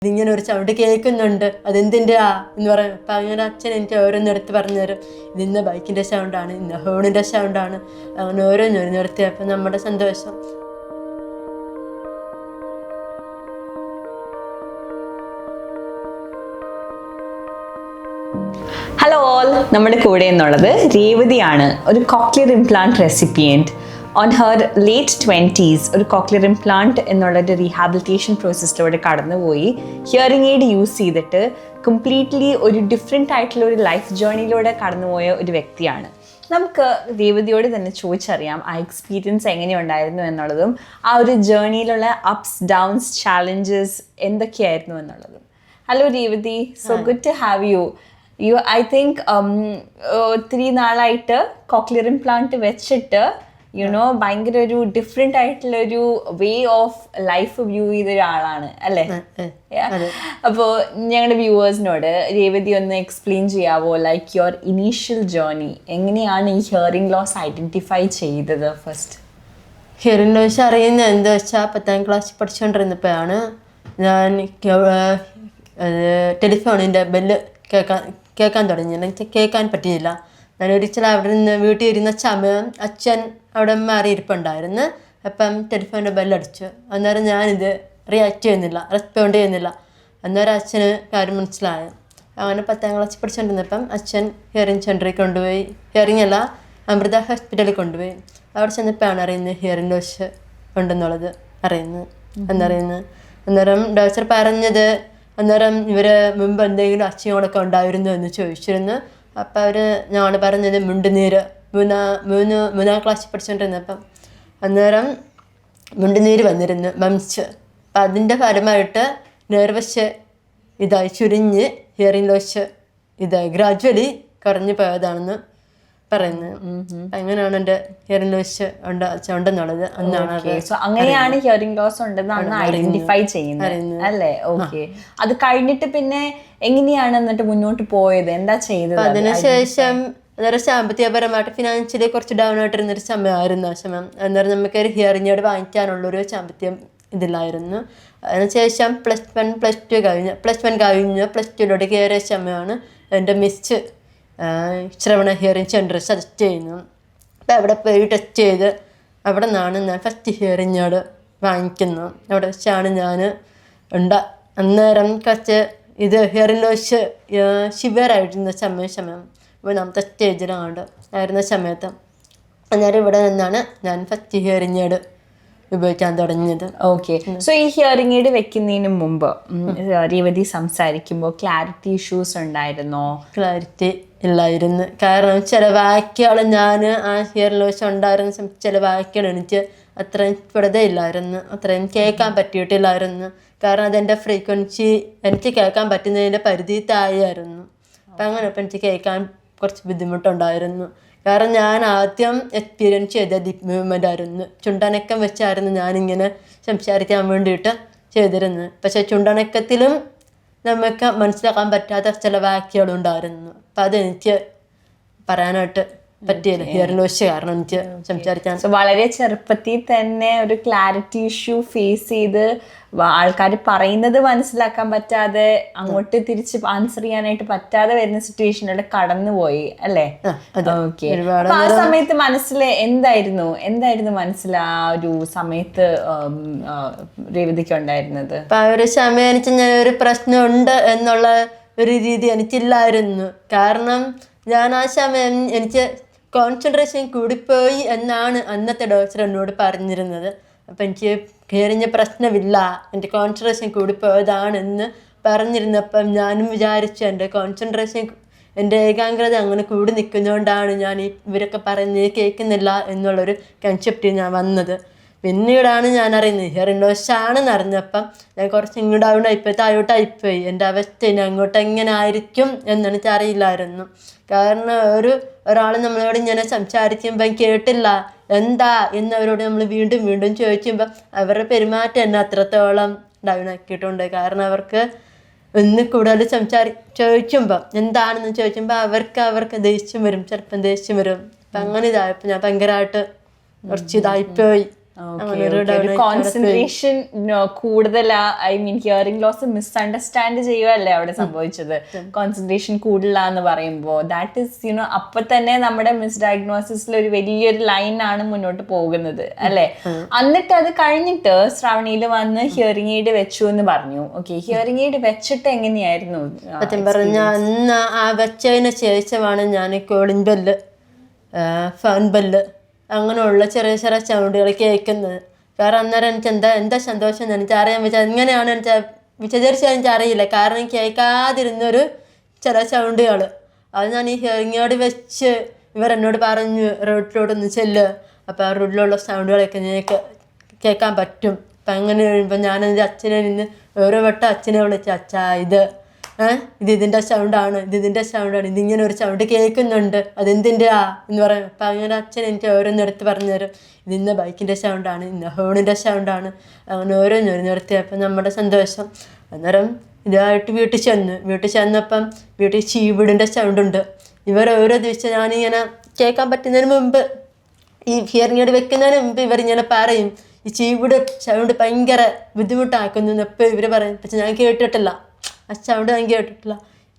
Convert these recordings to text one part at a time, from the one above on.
ഇതിങ്ങനെ ഒരു സൗണ്ട് കേൾക്കുന്നുണ്ട്, അതെന്തിൻ്റെയാ എന്ന് പറയും. അപ്പം അങ്ങനെ അച്ഛൻ എനിക്ക് ഓരോന്നെടുത്ത് പറഞ്ഞു തരും. ഇതിന്ന ബൈക്കിൻ്റെ സൗണ്ടാണ്, ഇന്ന ഹോണിൻ്റെ സൗണ്ടാണ്, അങ്ങനെ ഓരോന്നോരോന്ന് നിർത്തിയപ്പോൾ നമ്മുടെ സന്തോഷം. ഹലോ ഓൾ, നമ്മുടെ കൂടെ എന്നുള്ളത് രേവതിയാണ്, ഒരു cochlear implant recipient. On her late 20s ഒരു കോക്ലിയർ ഇംപ്ലാന്റ് എന്നുള്ളൊരു റീഹാബിലിറ്റേഷൻ പ്രോസസ്സിലൂടെ കടന്നുപോയി ഹിയറിംഗ് എയ്ഡ് യൂസ് ചെയ്തിട്ട് കംപ്ലീറ്റ്ലി ഒരു ഡിഫറെൻ്റ് ആയിട്ടുള്ള ഒരു ലൈഫ് ജേർണിയിലൂടെ കടന്നുപോയ ഒരു വ്യക്തിയാണ്. നമുക്ക് രേവതിയോട് തന്നെ ചോദിച്ചറിയാം ആ എക്സ്പീരിയൻസ് എങ്ങനെയുണ്ടായിരുന്നു എന്നുള്ളതും ആ ഒരു ജേർണിയിലുള്ള അപ്സ് ഡൗൺസ് ചാലഞ്ചസ് എന്തൊക്കെയായിരുന്നു എന്നുള്ളതും. Hello Revathi, so good to have you. I think ഒത്തിരി നാളായിട്ട് കോക്ലിയർ ഇംപ്ലാന്റ് വെച്ചിട്ട് ഭയങ്കര ഒരു ഡിഫറെൻ്റ് ആയിട്ടുള്ള ഒരു വേ ഓഫ് ലൈഫ് വ്യൂ ചെയ്ത ഒരാളാണ് അല്ലേ? അപ്പോൾ ഞങ്ങളുടെ വ്യൂവേഴ്സിനോട് രേവതി ഒന്ന് എക്സ്പ്ലെയിൻ ചെയ്യാവോ, ലൈക്ക് യുവർ ഇനീഷ്യൽ ജേർണി, എങ്ങനെയാണ് ഈ ഹിയറിംഗ് ലോസ് ഐഡൻറ്റിഫൈ ചെയ്തത്? ഫസ്റ്റ് ഹിയറിംഗ് ലോസ് അറിയുന്നത് എന്താ വെച്ചാൽ 10ാം ക്ലാസ്സിൽ പഠിച്ചുകൊണ്ടിരുന്നപ്പോഴാണ് ഞാൻ ടെലിഫോണിൻ്റെ ബെല്ല് കേൾക്കാൻ തുടങ്ങിയത്. കേൾക്കാൻ പറ്റിയില്ല. ഞാനൊരിക്കലും അവിടെ നിന്ന് വീട്ടിൽ ഇരുന്ന സമയം അച്ഛൻ അവിടെ മാറിയിരിപ്പുണ്ടായിരുന്നു. അപ്പം ടെലിഫോണിൻ്റെ ബെല്ലടിച്ചു. അന്നേരം ഞാനിത് റിയാക്ട് ചെയ്യുന്നില്ല, റെസ്പോണ്ട് ചെയ്യുന്നില്ല. അന്നേരം അച്ഛന് കാര്യം മനസ്സിലായി. അങ്ങനെ 10ാം ക്ലാസ്സിൽ പഠിച്ചുകൊണ്ടിരുന്നപ്പം അച്ഛൻ ഹിയറിംഗ് സെൻറ്ററിൽ കൊണ്ടുപോയി, ഹിയറിംഗ് അല്ല അമൃത ഹോസ്പിറ്റലിൽ കൊണ്ടുപോയി. അവിടെ ചെന്നപ്പോഴാണ് അറിയുന്നത് ഹിയറിംഗ് ലോസ് ഉണ്ടെന്നുള്ളത് അന്നേരം ഡോക്ടർ പറഞ്ഞത്, അന്നേരം ഇവർ മുമ്പ് എന്തെങ്കിലും അസുഖങ്ങളൊക്കെ ഉണ്ടായിരുന്നു എന്ന് ചോദിച്ചിരുന്നു. അപ്പം അവർ ഞങ്ങൾ പറഞ്ഞത് മുണ്ടുനീര്, മൂന്നാം ക്ലാസ്സിൽ പഠിച്ചുകൊണ്ടിരുന്നപ്പം അന്നേരം മുണ്ടുനീര് വന്നിരുന്നു, മംസ്. അപ്പം അതിൻ്റെ ഫലമായിട്ട് നെർവസ് ഇതായി ചുരുങ്ങി ഹിയറിംഗ് ലോസ് ഇതായി ഗ്രാജുവലി കുറഞ്ഞു പോയതാണെന്ന് പറയുന്നത്. അങ്ങനെയാണ് എൻ്റെ ഹിയറിംഗ് ലോസ് ഉണ്ടെന്നുള്ളത് അന്നാണ്. അങ്ങനെയാണ് ഹിയറിംഗ് ലോസ് ഉണ്ടെന്നാണ് ഐഡന്റിഫൈ ചെയ്യുന്നത് അല്ലേ? ഓക്കെ. അത് കഴിഞ്ഞിട്ട് പിന്നെ എങ്ങനെയാണ് എന്നിട്ട് മുന്നോട്ട് പോയത്, എന്താ ചെയ്തത്? അതിനുശേഷം അന്നേരം സാമ്പത്തികപരമായിട്ട് ഫിനാൻഷ്യലി കുറച്ച് ഡൗൺ ആയിട്ടിരുന്നൊരു സമയമായിരുന്നു ആ സമയം. അന്നേരം നമുക്കൊരു ഹിയറിംഗ് എയ്ഡ് വാങ്ങിക്കാനുള്ളൊരു സാമ്പത്തികം ഇതില്ലായിരുന്നു. അതിനുശേഷം പ്ലസ് വൺ കഴിഞ്ഞ് പ്ലസ് ടുയിലോട്ട് കയറിയ സമയമാണ് എൻ്റെ മിസ് ശ്രവണ ഹിയറിംഗ് സെൻറ്റർ സജസ്റ്റ് ചെയ്യുന്നു. അപ്പോൾ അവിടെ പോയി ടെസ്റ്റ് ചെയ്ത് അവിടെ നിന്നാണ് ഞാൻ ഫസ്റ്റ് ഹിയറിംഗ് എയ്ഡ് വാങ്ങിക്കുന്നത്. അവിടെ വെച്ചാണ് ഞാൻ അന്നേരം കുറച്ച് ഇത് ഹിയറിംഗ് ലോസ് സിവിയറായിട്ടിരുന്ന സമയം 3ാമത്തെ സ്റ്റേജിലാണ് ആയിരുന്ന സമയത്ത്. അന്നേരം ഇവിടെ നിന്നാണ് ഞാൻ ഫസ്റ്റ് ഹിയറിംഗ് എയ്ഡ് ഉപയോഗിക്കാൻ തുടങ്ങിയത്. ഓക്കെ. സോ ഈ ഹിയറിംഗ് എയ്ഡ് വെക്കുന്നതിന് മുമ്പ് രേവതി സംസാരിക്കുമ്പോൾ ക്ലാരിറ്റി ഇഷ്യൂസ് ഉണ്ടായിരുന്നോ? ക്ലാരിറ്റി ഇല്ലായിരുന്നു. കാരണം ചില വാക്കുകൾ ഞാൻ ആ ഹിയറിംഗ് ലോസ് ഉണ്ടായിരുന്ന സമയത്ത് ചില വാക്കുകൾ എനിക്ക് അത്രയും സ്ഫുടതയില്ലായിരുന്നു, അത്രയും കേൾക്കാൻ പറ്റിയിട്ടില്ലായിരുന്നു. കാരണം അതെൻ്റെ ഫ്രീക്വൻസി എനിക്ക് കേൾക്കാൻ പറ്റുന്നതിൻ്റെ പരിധി താഴെയായിരുന്നു. അപ്പം അങ്ങനെ ഇപ്പം എനിക്ക് കേൾക്കാൻ കുറച്ച് ബുദ്ധിമുട്ടുണ്ടായിരുന്നു. കാരണം ഞാൻ ആദ്യം എക്സ്പീരിയൻസ് ചെയ്ത ലിപ് മൂവ്മെൻ്റ് ആയിരുന്നു. ചുണ്ടനക്കം വെച്ചായിരുന്നു ഞാനിങ്ങനെ സംസാരിക്കാൻ വേണ്ടിയിട്ട് ചെയ്തിരുന്നത്. പക്ഷേ ചുണ്ടനക്കത്തിലും നമുക്ക് മനസ്സിലാക്കാൻ പറ്റാത്ത ചില വാക്കുകളുണ്ടായിരുന്നു. അപ്പം അതെനിക്ക് പറയാനായിട്ട് പറ്റിയില്ല, ഹിയറിംഗ് ലോസ് കാരണം എനിക്ക് സംസാരിക്കാൻ. വളരെ ചെറുപ്പത്തിൽ തന്നെ ഒരു ക്ലാരിറ്റി ഇഷ്യൂ ഫേസ് ചെയ്ത് ആൾക്കാർ പറയുന്നത് മനസ്സിലാക്കാൻ പറ്റാതെ അങ്ങോട്ട് തിരിച്ച് ആൻസർ ചെയ്യാനായിട്ട് പറ്റാതെ വരുന്ന സിറ്റുവേഷനിലൂടെ കടന്നുപോയി അല്ലേ? ഓക്കെ. ആ സമയത്ത് മനസ്സിൽ എന്തായിരുന്നു മനസ്സിൽ ആ ഒരു സമയത്ത് രേവതിക്ക് ഉണ്ടായിരുന്നത്? അപ്പം ആ ഒരു സമയം എനിക്ക് ഞാൻ ഒരു പ്രശ്നമുണ്ട് എന്നുള്ള ഒരു രീതി എനിക്കില്ലായിരുന്നു. കാരണം ഞാൻ ആ സമയം എനിക്ക് കോൺസെൻട്രേഷൻ കൂടിപ്പോയി എന്നാണ് അന്നത്തെ ഡോക്ടർ എന്നോട് പറഞ്ഞിരുന്നത്. അപ്പം എനിക്ക് ഹിയറിംഗ് പ്രശ്നമില്ല, എൻ്റെ കോൺസെൻട്രേഷൻ കൂടിപ്പോയതാണെന്ന് പറഞ്ഞിരുന്നപ്പം ഞാനും വിചാരിച്ചു എൻ്റെ ഏകാഗ്രത അങ്ങനെ കൂടി നിൽക്കുന്നതുകൊണ്ടാണ് ഞാൻ ഇവരൊക്കെ പറയുന്നത് കേൾക്കുന്നില്ല എന്നുള്ളൊരു കൺസെപ്റ്റ് ഞാൻ വന്നത്. പിന്നീടാണ് ഞാൻ അറിയുന്നത് ഹിയറിംഗ് ലോസ് ആണെന്ന് അറിഞ്ഞപ്പം ഞാൻ കുറച്ച് ഇങ്ങോട്ട് ഡൗൺ ആയിപ്പോയി, താഴോട്ടായിപ്പോയി. എൻ്റെ അവസ്ഥ ഇനി അങ്ങോട്ട് എങ്ങനെ ആയിരിക്കും എന്നെനിക്ക് അറിയില്ലായിരുന്നു. കാരണം ഒരാൾ നമ്മളോട് ഇങ്ങനെ സംസാരിക്കുമ്പം കേട്ടില്ല എന്താ എന്നവരോട് നമ്മൾ വീണ്ടും ചോദിക്കുമ്പം അവരുടെ പെരുമാറ്റം എന്നെ അത്രത്തോളം ഡൗൺ ആക്കിയിട്ടുണ്ട്. കാരണം അവർക്ക് ഒന്ന് കൂടുതൽ ചോദിക്കുമ്പം എന്താണെന്ന് ചോദിക്കുമ്പോൾ അവർക്ക് ദേഷ്യം വരും, ചിലപ്പം ദേഷ്യം വരും. അപ്പം അങ്ങനെ ഇതായപ്പോൾ ഞാൻ ഭയങ്കരമായിട്ട് കുറച്ച് ഇതായിപ്പോയി. കോൺസെൻട്രേഷൻ കൂടുതലാ, I mean hearing loss misunderstand ചെയ്യുകയല്ലേ അവിടെ സംഭവിച്ചത്. കോൺസെൻട്രേഷൻ കൂടുതലാന്ന് പറയുമ്പോൾ ദാറ്റ് ഈസ് അപ്പൊ തന്നെ നമ്മുടെ മിസ് ഡയഗ്നോസിസിൽ ഒരു വലിയൊരു ലൈനാണ് മുന്നോട്ട് പോകുന്നത് അല്ലെ. എന്നിട്ട് അത് കഴിഞ്ഞിട്ട് ശ്രാവണിയിൽ വന്ന് ഹിയറിംഗ് എയ്ഡ് വെച്ചു എന്ന് പറഞ്ഞു. ഓക്കെ, ഹിയറിംഗ് എയ്ഡ് വെച്ചിട്ട് എങ്ങനെയായിരുന്നു? സത്യം പറഞ്ഞ അന്ന് ആ വെച്ചതിന് ശേഷമാണ് ഞാൻ കോളിംഗ് ബെല്ല്, ഫാൻ ബെല്ല് അങ്ങനെയുള്ള ചെറിയ ചെറിയ സൗണ്ടുകൾ കേൾക്കുന്നത്. കാരണം അന്നേരം എനിക്ക് എന്താ സന്തോഷം എന്ന് എനിക്ക് അറിയാൻ പറ്റുക. എങ്ങനെയാണ് എനിക്ക് വിശദീകരിച്ചാൽ എനിക്ക് അറിയില്ല. കാരണം കേൾക്കാതിരുന്നൊരു ചില സൗണ്ടുകൾ അത് ഞാൻ ഈ ഹിയറിംഗ് എയ്ഡ് വെച്ച് ഇവരെന്നോട് പറഞ്ഞു റോഡിലോട്ടൊന്ന് ചെല്ലുക, അപ്പോൾ ആ റോഡിലുള്ള സൗണ്ടുകളൊക്കെ നിങ്ങൾക്ക് കേൾക്കാൻ പറ്റും. അപ്പം അങ്ങനെ കഴിയുമ്പോൾ ഞാൻ എൻ്റെ അച്ഛനെ നിന്ന് ഓരോ വട്ടം അച്ഛനെ വിളിച്ചു, അച്ഛാ ഇതിൻ്റെ സൗണ്ടാണ്, ഇതിൻ്റെ സൗണ്ടാണ്, ഇതിങ്ങനെ ഒരു സൗണ്ട് കേൾക്കുന്നുണ്ട്, അതെന്തിൻ്റെയാ എന്ന് പറയും. അപ്പം അങ്ങനെ അച്ഛൻ എനിക്ക് ഓരോന്നെടുത്ത് പറഞ്ഞു തരും. ഇതിന്ന ബൈക്കിൻ്റെ സൗണ്ടാണ്, ഇന്ന ഹോണിൻ്റെ സൗണ്ടാണ്, അങ്ങനെ ഓരോന്നോരോന്നെടുത്ത്. അപ്പം നമ്മുടെ സന്തോഷം. അന്നേരം ഇതായിട്ട് വീട്ടിൽ ചെന്നപ്പം വീട്ടിൽ ചീവിടിൻ്റെ സൗണ്ടുണ്ട്. ഇവർ ഓരോ ദിവസം ഞാനിങ്ങനെ കേൾക്കാൻ പറ്റുന്നതിന് മുമ്പ്, ഈ ഹിയറിംഗ് എയ്ഡ് വെക്കുന്നതിന് മുമ്പ് ഇവരിങ്ങനെ പറയും ഈ ചീവിട് സൗണ്ട് ഭയങ്കര ബുദ്ധിമുട്ടാക്കുന്നു എപ്പോൾ ഇവർ പറയും. പക്ഷെ ഞാൻ കേട്ടിട്ടില്ല, ആ സൗണ്ട് ഞാൻ കേട്ടിട്ടില്ല.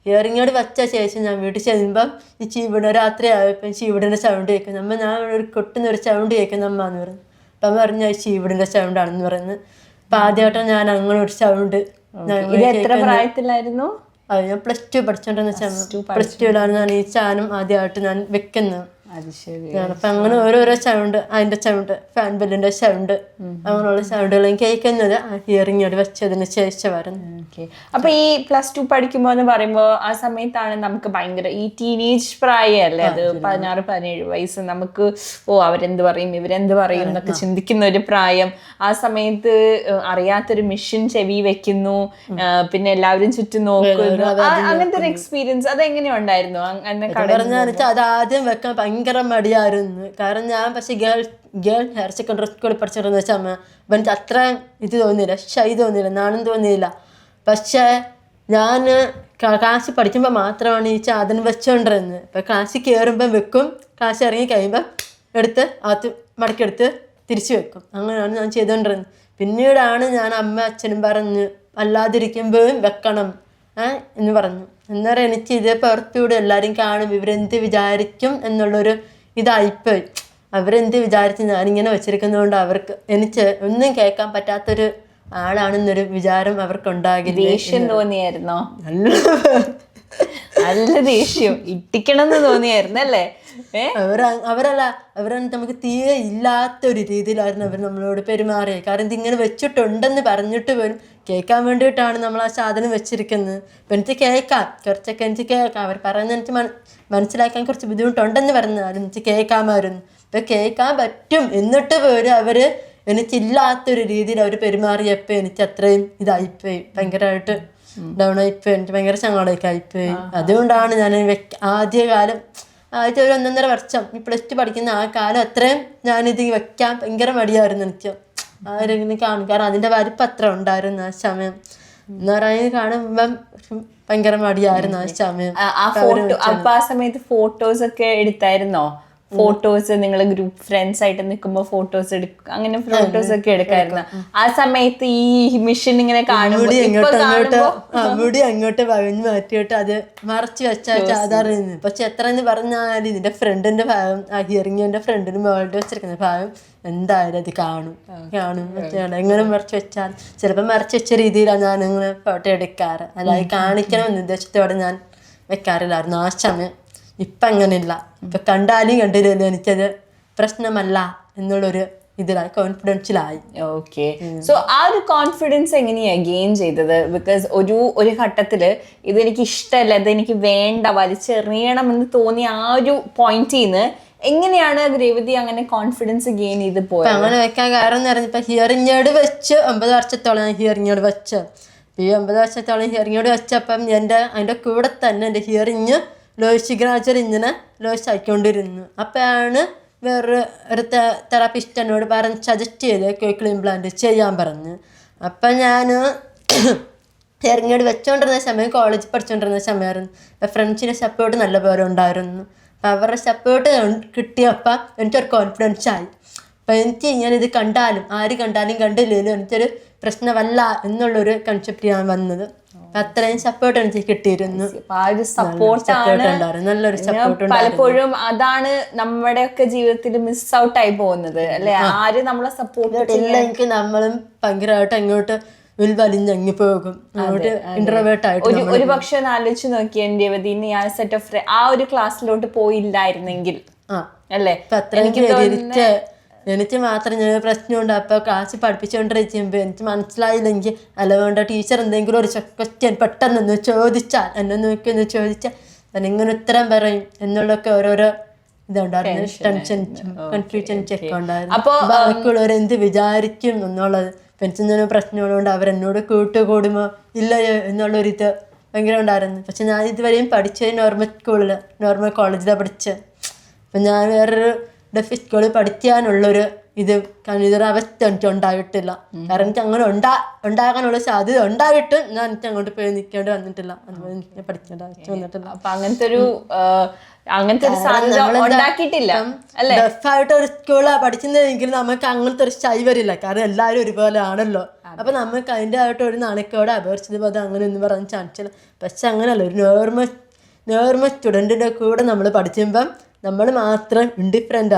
ഹിയറിംഗ് എയ്ഡ് വെച്ച ശേഷം ഞാൻ വീട്ടിൽ ചെല്ലുമ്പം ഈ ചീവിട രാത്രി ആയപ്പോൾ ചീവിടിൻ്റെ സൗണ്ട് കേൾക്കും. ഞാൻ ഒരു കൊട്ടുന്നൊരു സൗണ്ട് കേൾക്കുന്ന അമ്മ എന്ന് പറഞ്ഞു. അപ്പം പറഞ്ഞു ഈ ചീവിടിൻ്റെ സൗണ്ടാണെന്ന് പറയുന്നത്. അപ്പം ആദ്യമായിട്ടാണ് ഞാൻ അങ്ങനെ ഒരു സൗണ്ട്. എത്ര പ്രായത്തിലായിരുന്നു? അത് ഞാൻ +2 പഠിച്ചോണ്ടിരുന്ന സമയം. +2ലാണ് ഞാൻ ഈ സാധനം ആദ്യമായിട്ട് ഞാൻ വെക്കുന്നത്. അപ്പം അങ്ങനെ ഓരോരോ സൗണ്ട്, അതിൻ്റെ സൗണ്ട്, ഫാൻ ബെല്ലിൻ്റെ സൗണ്ട്, അങ്ങനെയുള്ള സൗണ്ടുകളും കേൾക്കുന്നത് ആ ഹിയറിംഗ് എയ്ഡ് വെച്ചതിന് ശേഷമായിരുന്നു. അപ്പൊ ഈ +2 പഠിക്കുമ്പോ എന്ന് പറയുമ്പോ ആ സമയത്താണ് നമുക്ക് ഭയങ്കര ഈ ടീനേജ് പ്രായമല്ലേ, അത് 16-17 വയസ്സ്. നമുക്ക് അവരെന്ത് പറയും ഇവരെന്ത് പറയും എന്നൊക്കെ ചിന്തിക്കുന്ന ഒരു പ്രായം. ആ സമയത്ത് അറിയാത്തൊരു മിഷൻ ചെവി വെക്കുന്നു, പിന്നെ എല്ലാവരും ചുറ്റും നോക്കുന്നു. അങ്ങനത്തെ ഒരു എക്സ്പീരിയൻസ് അതെങ്ങനെയുണ്ടായിരുന്നു? അത് ആദ്യം വെക്കാൻ ഭയങ്കര മടിയായിരുന്നു. കാരണം ഞാൻ പക്ഷെ ഗേൾ ഹയർ സെക്കൻഡറി സ്കൂളിൽ പഠിച്ചിരുന്ന വെച്ചാൽ എനിക്ക് അത്ര ഇത് തോന്നിയില്ല, ഷൈ തോന്നിയില്ല, നാണം തോന്നിയില്ല. പക്ഷേ ഞാൻ ക്ലാസ്സിൽ പഠിക്കുമ്പോൾ മാത്രമാണ് ഈ സാധനം വെച്ചുകൊണ്ടിരുന്നത്. ഇപ്പം ക്ലാസ്സിൽ കയറുമ്പം വെക്കും, ക്ലാസ് ഇറങ്ങി കഴിയുമ്പം എടുത്ത് അകത്ത് മടക്കിയെടുത്ത് തിരിച്ചു വെക്കും. അങ്ങനെയാണ് ഞാൻ ചെയ്തുകൊണ്ടിരുന്നത്. പിന്നീടാണ് ഞാൻ അമ്മ അച്ഛനും പറഞ്ഞ് അല്ലാതിരിക്കുമ്പോഴും വെക്കണം എന്ന് പറഞ്ഞു. അന്നേരം എനിക്ക് ഇത് പുറത്തൂടെ എല്ലാവരും കാണും, ഇവരെന്ത് വിചാരിക്കും എന്നുള്ളൊരു ഇതായിപ്പോയി. അവരെന്ത് വിചാരിച്ച് ഞാനിങ്ങനെ വെച്ചിരിക്കുന്നതുകൊണ്ട് അവർക്ക് എനിക്ക് ഒന്നും കേൾക്കാൻ പറ്റാത്തൊരു ആളാണെന്നൊരു വിചാരം അവർക്കുണ്ടാകില്ല. ദേഷ്യം തോന്നിയായിരുന്നോ? നല്ല ദേഷ്യം ഇട്ടിക്കണമെന്ന് തോന്നിയായിരുന്നു അല്ലേ? അവരല്ല നമുക്ക് തീരെ ഇല്ലാത്തൊരു രീതിയിലായിരുന്നു അവർ നമ്മളോട് പെരുമാറിയത്. കാരണം ഇതിങ്ങനെ വെച്ചിട്ടുണ്ടെന്ന് പറഞ്ഞിട്ട് പോലും കേൾക്കാൻ വേണ്ടിയിട്ടാണ് നമ്മൾ ആ സാധനം വെച്ചിരിക്കുന്നത്. അപ്പം എനിക്ക് കേൾക്കാം, കുറച്ചൊക്കെ എനിക്ക് കേൾക്കാം. അവർ പറയുന്നത് എനിക്ക് മനസ്സിലാക്കാൻ കുറച്ച് ബുദ്ധിമുട്ടുണ്ടെന്ന് പറഞ്ഞാലും എനിക്ക് കേൾക്കാമായിരുന്നു. ഇപ്പം കേൾക്കാൻ പറ്റും, എന്നിട്ട് പോലും അവർ എനിക്കില്ലാത്തൊരു രീതിയിൽ അവർ പെരുമാറിയപ്പോൾ എനിക്ക് അത്രയും ഇതായിപ്പോയി, ഭയങ്കരമായിട്ട് ഡൗൺ ആയിപ്പോയി. എനിക്ക് ഭയങ്കര സങ്കടമൊക്കെ ആയിപ്പോയി. അതുകൊണ്ടാണ് ഞാൻ ആദ്യകാലം ആദ്യത്തെ ഒരു 1.5 വർഷം ഈ +2 പഠിക്കുന്ന ആ കാലം അത്രയും ഞാനിത് വെക്കാൻ ഭയങ്കര മടിയായിരുന്നു എനിക്ക്. ആരെങ്കിലും കാണും, കാരണം അതിൻ്റെ വലിപ്പം അത്ര ഉണ്ടായിരുന്നു ആ സമയം. എന്ന് പറയുന്നത് കാണുമ്പം ഭയങ്കര മടിയായിരുന്നു ആ സമയം. ആ സമയത്ത് ഫോട്ടോസ് ഒക്കെ എടുത്തായിരുന്നോ? ഫോട്ടോസ് നിങ്ങൾ ഗ്രൂപ്പ് ഫ്രണ്ട്സ് ആയിട്ട് നിൽക്കുമ്പോൾ ഫോട്ടോസ് എടുക്കും, അങ്ങനെ ഫോട്ടോസ് ഒക്കെ എടുക്കായിരുന്നു ആ സമയത്ത്? ഈ മിഷൻ ഇങ്ങനെ മുടി അങ്ങോട്ട് വകഞ്ഞ് മാറ്റിയിട്ട് അത് മറച്ചു വെച്ചാൽ സാധാരണ. പക്ഷെ എത്ര എന്ന് പറഞ്ഞാൽ ഇതിന്റെ ഫ്രണ്ടിന്റെ ഭാഗം, ആ ഹിയറിംഗിന്റെ ഫ്രണ്ടിന് മുകളിൽ വെച്ചിരിക്കുന്ന ഭാഗം എന്തായാലും അത് കാണും. എങ്ങനെ മറച്ചു വെച്ചാൽ ചിലപ്പോൾ മറച്ചു വെച്ച രീതിയിലാണ് ഞാൻ ഇങ്ങനെ ഫോട്ടോ എടുക്കാറ്. അല്ലാതെ കാണിക്കണമെന്ന് ഉദ്ദേശത്തോടെ ഞാൻ വെക്കാറില്ലായിരുന്നു ആ സമയം. ഇപ്പം അങ്ങനെയില്ല. ഇപ്പം കണ്ടാലും കണ്ടില്ലല്ലോ എനിക്കത് പ്രശ്നമല്ല എന്നുള്ളൊരു ഇതിലായി, കോൺഫിഡൻസിലായി. ഓക്കെ, സോ ആ ഒരു കോൺഫിഡൻസ് എങ്ങനെയാണ് ഗെയിൻ ചെയ്തത്? ബിക്കോസ് ഒരു ഘട്ടത്തിൽ ഇതെനിക്ക് ഇഷ്ടമല്ല, ഇതെനിക്ക് വേണ്ട, വലിച്ചെറിയണമെന്ന് തോന്നിയ ആ ഒരു പോയിന്റിൽ നിന്ന് എങ്ങനെയാണ് രേവതി അങ്ങനെ കോൺഫിഡൻസ് ഗെയിൻ ചെയ്ത് പോയത്? അങ്ങനെ വെക്കാൻ കാരണം എന്ന് പറഞ്ഞാൽ ഇപ്പം ഹിയറിംഗ് എയ്ഡ് വെച്ച് 9 വർഷത്തോളം ഞാൻ ഹിയറിംഗ് എയ്ഡ് വെച്ച്. ഈ 9 വർഷത്തോളം ഹിയറിംഗ് എയ്ഡ് വെച്ചപ്പം അതിൻ്റെ കൂടെ തന്നെ എൻ്റെ ഹിയറിംഗ് ഗ്രാജുവൽ ഇങ്ങനെ ലോസ് ആയിക്കൊണ്ടിരുന്നു. അപ്പോഴാണ് വേറൊരു തെറാപ്പിസ്റ്റ് എന്നോട് സജസ്റ്റ് ചെയ്ത് കോക്ലിയർ ഇംപ്ലാന്റ് ചെയ്യാൻ പറഞ്ഞു. അപ്പം ഞാൻ ഹിയറിംഗ് എയ്ഡ് വെച്ചുകൊണ്ടിരുന്ന സമയം കോളേജിൽ പഠിച്ചുകൊണ്ടിരുന്ന സമയമായിരുന്നു. അപ്പം ഫ്രണ്ട്സിൻ്റെ സപ്പോർട്ട് നല്ലപോലെ ഉണ്ടായിരുന്നു. അപ്പം അവരുടെ സപ്പോർട്ട് കിട്ടിയപ്പോൾ എനിക്കൊരു കോൺഫിഡൻസ് ആയി. അപ്പം എനിക്ക് ഇങ്ങനെ ഇത് കണ്ടാലും ആര് കണ്ടാലും കണ്ടില്ലെങ്കിലും എനിക്കൊരു പ്രശ്നമല്ല എന്നുള്ളൊരു കൺസെപ്റ്റ് ഞാൻ വന്നത്. അപ്പം അത്രയും സപ്പോർട്ട് എനിക്ക് കിട്ടിയിരുന്നു. നല്ലൊരു സപ്പോർട്ട്. പലപ്പോഴും അതാണ് നമ്മുടെ ഒക്കെ ജീവിതത്തിൽ മിസ് ഔട്ട് ആയി പോകുന്നത് അല്ലെ, ആര് നമ്മളെ സപ്പോർട്ട് ഇല്ലെങ്കിൽ നമ്മളും ഭയങ്കരമായിട്ട് അങ്ങോട്ട് വലിഞ്ഞങ്ങി പോകും. ഇന്റർവേർട്ട് ആയിട്ട് ഒരു പക്ഷെ ഒന്ന് ആലോചിച്ച് നോക്കിയ രേവതി, ഞാൻ സെറ്റ് ഓഫ് ആ ഒരു ക്ലാസ്സിലോട്ട് പോയില്ലായിരുന്നെങ്കിൽ അല്ലേ, എനിക്ക് മാത്രം ഞാൻ പ്രശ്നമുണ്ട്. അപ്പോൾ ക്ലാസ് പഠിപ്പിച്ചുകൊണ്ടിരിക്കുമ്പോൾ എനിക്ക് മനസ്സിലായില്ലെങ്കിൽ അല്ലവേണ്ട ടീച്ചർ എന്തെങ്കിലും ഒരു ക്വസ്റ്റ്യൻ പെട്ടെന്നൊന്ന് ചോദിച്ചാൽ, എന്നെ നോക്കിയൊന്ന് ചോദിച്ചാൽ ഞാൻ ഇങ്ങനെ ഉത്തരം പറയും എന്നുള്ളതൊക്കെ ഓരോരോ ഇതുണ്ടായിരുന്നു. ടെൻഷൻ കൺഫ്യൂഷൻ ചെക്ക് ഉണ്ടായിരുന്നു. അപ്പോൾ ബാക്കിയുള്ളവർ എന്ത് വിചാരിക്കും എന്നുള്ളത്. പെൻസിന് പ്രശ്നമുള്ളതുകൊണ്ട് അവരെന്നോട് കൂട്ടുകൂടുമോ ഇല്ലയോ എന്നുള്ളൊരിത് ഭയങ്കര ഉണ്ടായിരുന്നു. പക്ഷെ ഞാൻ ഇതുവരെയും പഠിച്ചത് നോർമൽ കോളേജിലാണ് പഠിച്ചത്. അപ്പം ഞാൻ വേറൊരു ഡെഫി സ്കൂളിൽ പഠിക്കാനുള്ളൊരു ഇതൊരു അവസ്ഥ എനിക്ക് ഉണ്ടായിട്ടില്ല. കാരണം എനിക്ക് അങ്ങനെ ഉണ്ടാകാനുള്ള സാധ്യത ഉണ്ടായിട്ടും ഞാൻ എനിക്ക് അങ്ങോട്ട് പോയി നിൽക്കേണ്ടി വന്നിട്ടില്ല. അതുപോലെ എനിക്ക് പഠിക്കേണ്ട ആവശ്യം വന്നിട്ടില്ല. അപ്പൊ അങ്ങനത്തെ ഒരു സാധ്യത ഉണ്ടാക്കിയിട്ടില്ല. ഡെഫായിട്ട് ഒരു സ്കൂളാണ് പഠിക്കുന്നതെങ്കിൽ നമുക്ക് അങ്ങനത്തെ ഒരു സ്റ്റൈ വരില്ല. കാരണം എല്ലാവരും ഒരുപോലെ ആണല്ലോ. അപ്പൊ നമുക്ക് അതിൻ്റെ ആയിട്ട് ഒരു നാണയത്തോടെ അപേക്ഷിച്ചത് പോലെ അങ്ങനെ ഒന്നും പറയാൻ ചാൻസ് ഇല്ല. പക്ഷെ അങ്ങനെയല്ല, ഒരു നോർമൽ സ്റ്റുഡൻറ്റിൻ്റെ കൂടെ നമ്മൾ പഠിക്കുമ്പം നമ്മൾ മാത്രം ഡിഫറെൻ്റ്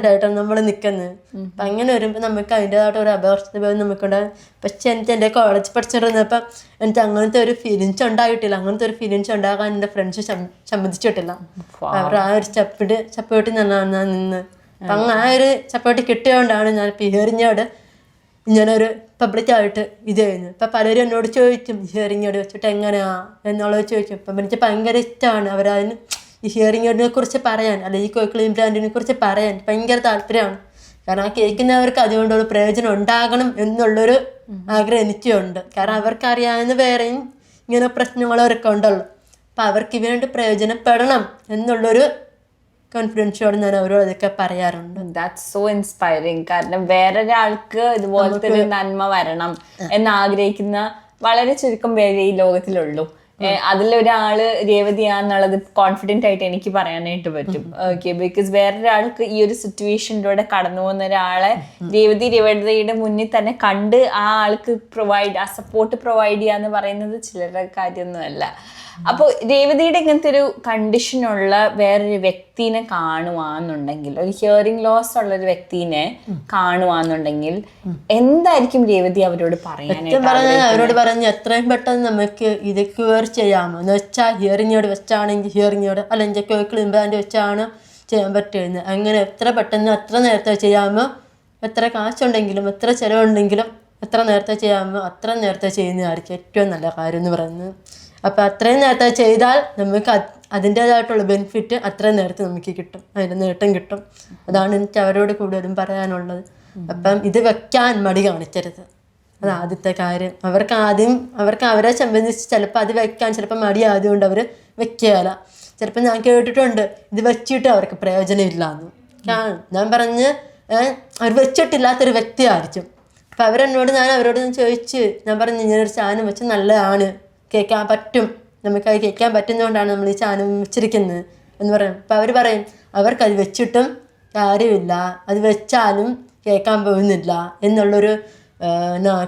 ആയിട്ടാണ് നമ്മൾ നിൽക്കുന്നത്. അപ്പം അങ്ങനെ വരുമ്പോൾ നമുക്ക് അതിൻ്റെതായിട്ട് ഒരു അപേക്ഷിത പോലെ നമുക്കുണ്ടാകും. പക്ഷെ എനിക്ക് എൻ്റെ കോളേജ് പഠിച്ചിരുന്നപ്പം എനിക്ക് അങ്ങനത്തെ ഒരു ഫീലിങ്സ് ഉണ്ടായിട്ടില്ല. അങ്ങനത്തെ ഒരു ഫീലിങ്സ് ഉണ്ടാകാൻ എൻ്റെ ഫ്രണ്ട്സ് സമ്മതിച്ചിട്ടില്ല. അവർ ആ ഒരു സപ്പോർട്ടിൽ നിന്നാണ് ഞാൻ നിന്ന്. അപ്പം അങ്ങനെ ആ ഒരു സപ്പോർട്ട് കിട്ടിയതുകൊണ്ടാണ് ഞാൻ ഹിയറിങ്ങോട് ഇങ്ങനൊരു പബ്ലിക്കായിട്ട് ഇത് ചെയ്യുന്നത്. ഇപ്പം പലരും എന്നോട് ചോദിക്കും ഹിയറിങ്ങോട് വെച്ചിട്ട് എങ്ങനെയാ എന്നുള്ളത് ചോദിക്കും. അപ്പം എനിക്ക് ഭയങ്കര ഇഷ്ടമാണ് അവരതിന് ഈ ഹിയറിങ്ങിനെ കുറിച്ച് പറയാൻ, അല്ലെങ്കിൽ കോക്ലിയർ ഇംപ്ലാന്റിനെ കുറിച്ച് പറയാൻ ഭയങ്കര താല്പര്യമാണ്. കാരണം ആ കേൾക്കുന്നവർക്ക് അതുകൊണ്ടൊരു പ്രയോജനം ഉണ്ടാകണം എന്നുള്ളൊരു ആഗ്രഹം എനിക്കുണ്ട്. കാരണം അവർക്കറിയാവുന്ന വേറെയും ഇങ്ങനെ പ്രശ്നങ്ങളൊക്കെ ഉണ്ടല്ലോ. അപ്പം അവർക്ക് വേണ്ടി പ്രയോജനപ്പെടണം എന്നുള്ളൊരു കോൺഫിഡൻസോടെ ഞാൻ അവരോട് അതൊക്കെ പറയാറുണ്ട്. That's so inspiring. കാരണം വേറൊരാൾക്ക് ഇതുപോലത്തെ ഒരു നന്മ വരണം എന്നാഗ്രഹിക്കുന്ന വളരെ ചുരുക്കം പേരെ ഈ ലോകത്തിലുള്ളൂ. അതിലൊരാള് രേവതിയാന്നുള്ളത് കോൺഫിഡന്റ് ആയിട്ട് എനിക്ക് പറയാനായിട്ട് പറ്റും. ഓക്കെ, ബിക്കോസ് വേറൊരാൾക്ക് ഈ ഒരു സിറ്റുവേഷനിലൂടെ കടന്നു പോകുന്ന ഒരാളെ രേവതിയുടെ മുന്നിൽ തന്നെ കണ്ട് ആ ആൾക്ക് ആ സപ്പോർട്ട് പ്രൊവൈഡ് ചെയ്യാന്ന് പറയുന്നത് ചിലരുടെ കാര്യമൊന്നുമല്ല. അപ്പോൾ രേവതിയുടെ ഇങ്ങനത്തെ ഒരു കണ്ടീഷനുള്ള വേറൊരു വ്യക്തിനെ കാണുവാന്നുണ്ടെങ്കിൽ, ഒരു ഹിയറിംഗ് ലോസ് ഉള്ള ഒരു വ്യക്തിനെ കാണുവാന്നുണ്ടെങ്കിൽ എന്തായിരിക്കും രേവതി അവരോട് പറയാനായിട്ട്? അവരോട് പറഞ്ഞ് എത്രയും പെട്ടെന്ന് നമുക്ക് ഇത് ക്യൂർ ചെയ്യാമോ എന്ന് വെച്ചാൽ ഹിയറിങ്ങോട് വെച്ചാണെങ്കിൽ ഹിയറിങ്ങോട്, അല്ലെങ്കിൽ കോക്ലിയർ ഇംപ്ലാന്റ് വെച്ചാണ് ചെയ്യാൻ പറ്റുന്നത്. അങ്ങനെ എത്ര പെട്ടെന്ന് എത്ര നേരത്തെ ചെയ്യാമോ, എത്ര കാശുണ്ടെങ്കിലും എത്ര ചിലവുണ്ടെങ്കിലും എത്ര നേരത്തെ ചെയ്യാമോ അത്ര നേരത്തെ ചെയ്യുന്നതായിരിക്കും ഏറ്റവും നല്ല കാര്യം എന്ന് പറയുന്നത്. അപ്പം അത്രയും നേരത്തെ ചെയ്താൽ നമുക്ക് അതിൻ്റേതായിട്ടുള്ള ബെനിഫിറ്റ് അത്രയും നേരത്തെ നമുക്ക് കിട്ടും, അതിൻ്റെ നേട്ടം കിട്ടും. അതാണ് എനിക്ക് അവരോട് കൂടുതലും പറയാനുള്ളത്. അപ്പം ഇത് വെക്കാൻ മടി കാണിക്കരുത്, അത് ആദ്യത്തെ കാര്യം. അവർക്ക് അവരെ സംബന്ധിച്ച് ചിലപ്പോൾ അത് വെക്കാൻ ചിലപ്പോൾ മടി ആയതുകൊണ്ട് അവർ വെക്കുകയില്ല. ചിലപ്പോൾ ഞാൻ കേട്ടിട്ടുണ്ട് ഇത് വെച്ചിട്ട് അവർക്ക് പ്രയോജനമില്ലാന്ന്. ഞാൻ പറഞ്ഞ് അവർ വെച്ചിട്ടില്ലാത്തൊരു വ്യക്തിയായിരിക്കും. അപ്പം ഞാൻ അവരോട് ചോദിച്ച് ഞാൻ പറഞ്ഞു ഇങ്ങനൊരു സാധനം വെച്ച് നല്ലതാണ്, കേൾക്കാൻ പറ്റും, നമുക്കത് കേൾക്കാൻ പറ്റുന്നതുകൊണ്ടാണ് നമ്മൾ ഈ സാധനം വെച്ചിരിക്കുന്നത് എന്ന് പറയും. അപ്പം അവർ പറയും അവർക്കത് വെച്ചിട്ടും കാര്യമില്ല, അത് വെച്ചാലും കേൾക്കാൻ പോകുന്നില്ല എന്നുള്ളൊരു